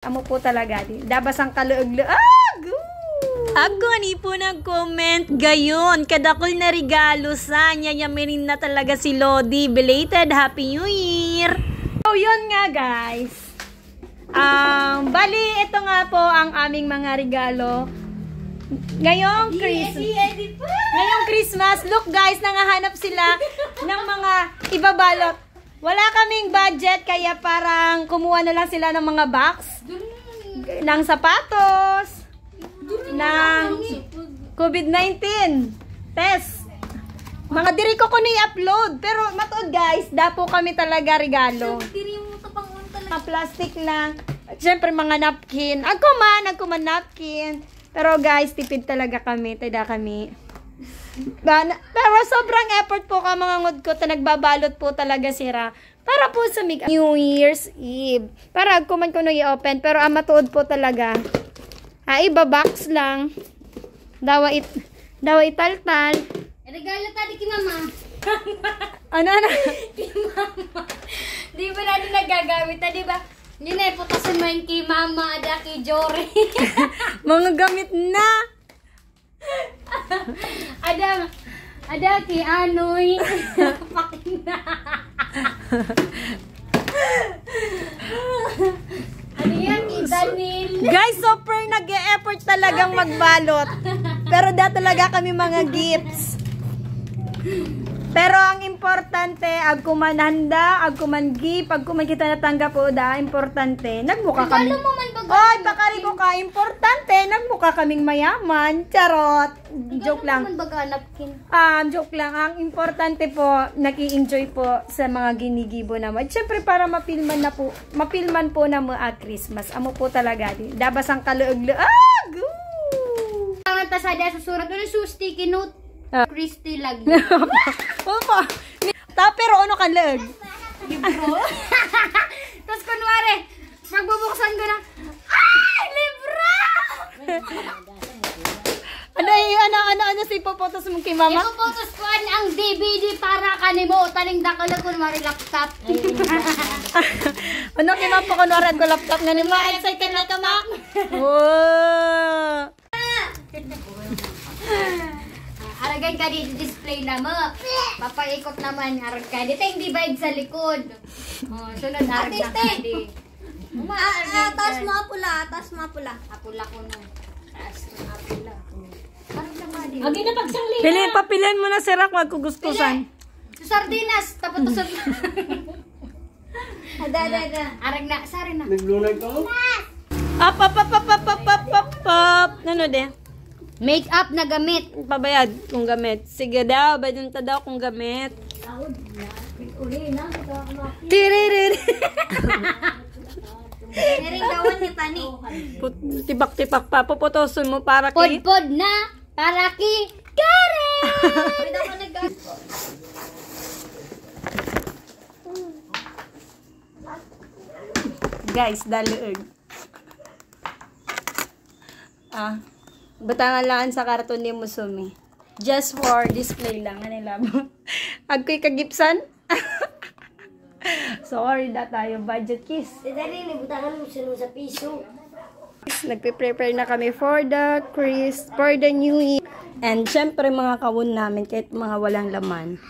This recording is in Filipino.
Amo po talaga. Dabas ang kaluag-luag. Ako ni po nag-comment gayon. Kadakol na regalo sa yayamirin na talaga si Lodi. Belated Happy New Year! So, yun nga guys. Bali, ito nga po ang aming mga regalo. Ngayong Christmas, look guys, nangahanap sila ng mga ibabalot. Wala kaming budget, kaya parang kumuha na lang sila ng mga box, ng sapatos, ng COVID-19 test. Mga diri ko i-upload. Pero matuod guys, dapo kami talaga regalo. Mga plastic lang. Siyempre mga napkin. Ako man napkin. Pero guys, tipid talaga kami. Tada kami. Pero sobrang effort po ka mga ngod ko. Nagbabalot po talaga sira. Para po sa New Year's Eve. Para ako man ko i-open. Pero matuod po talaga. Iba-box lang. Dawa italtal. Regalo tadi kay mama. Ano? Kay mama. Di ba natin nagagamit? Di ba? Hindi na iputasin mo yung kay mama. Ada kay Jory. Mga gamit na. Ada kay Anoy. Pakina. Ano yan kay Daniel? Guys, super nag-e-effort talagang magbalot. Pero talaga kami mga gifts. Pero ang importante, agkuman handa, agkuman gift, agkuman kita natanggap po importante, nagmukha kami. Oy, bakari ko ka, importante, nagmukha kaming mayaman. Charot. Joke lang. Joke lang. Ang importante po, naki-enjoy po sa mga ginigibo naman. Siyempre para mapilman po na mo at Christmas. Amo po talaga. Dabas ang kaluag-luag. Ang tasada sa surat, ano yung sticky note? Christy lagi. Opo. Pero ano ka lag? Libro? Tapos kunwari, magbubuksan ko na, ay! Libro! Ano si ipopotos mo kay mama? Ipopotos ko ang DVD para kanimo. Taling dakala kunwari laptop. Ano kay mama kunwari ko laptop nga ni ma? Excited na ka ma? Wow! Aragay ka di display na mo. Papaikot naman arag ka. Dito hindi bayad sa likod. Sunod arag na ka di. Taas mo pula. Apula ko na. Taas mo apula. Arag na ka di. Agi na pagsangli. Papilian mo na si Rak, magkugustusan. Sa sardinas. Tapos tusod na. Ada. Arag na. Sari na. Naglunay ko? Ano de? Make up na gamit. Pabayad kung gamit. Sige daw, bayad ta daw kung gamit. Tiririr. Narigawan ni Tani. Tibak-tibak pa. Puputosun mo para kay... Pod na. Para ki Karen. Pwede ako Guys, daluog. Batangan lang sa karton ni Musumi. Just for display lang. Ano labo? Agko'y kagipsan? Sorry na tayo. Budget kiss. Dali, libutangan mo sila sa piso. Nagpe-prepare na kami for the New Year. And syempre mga kawon namin kahit mga walang laman.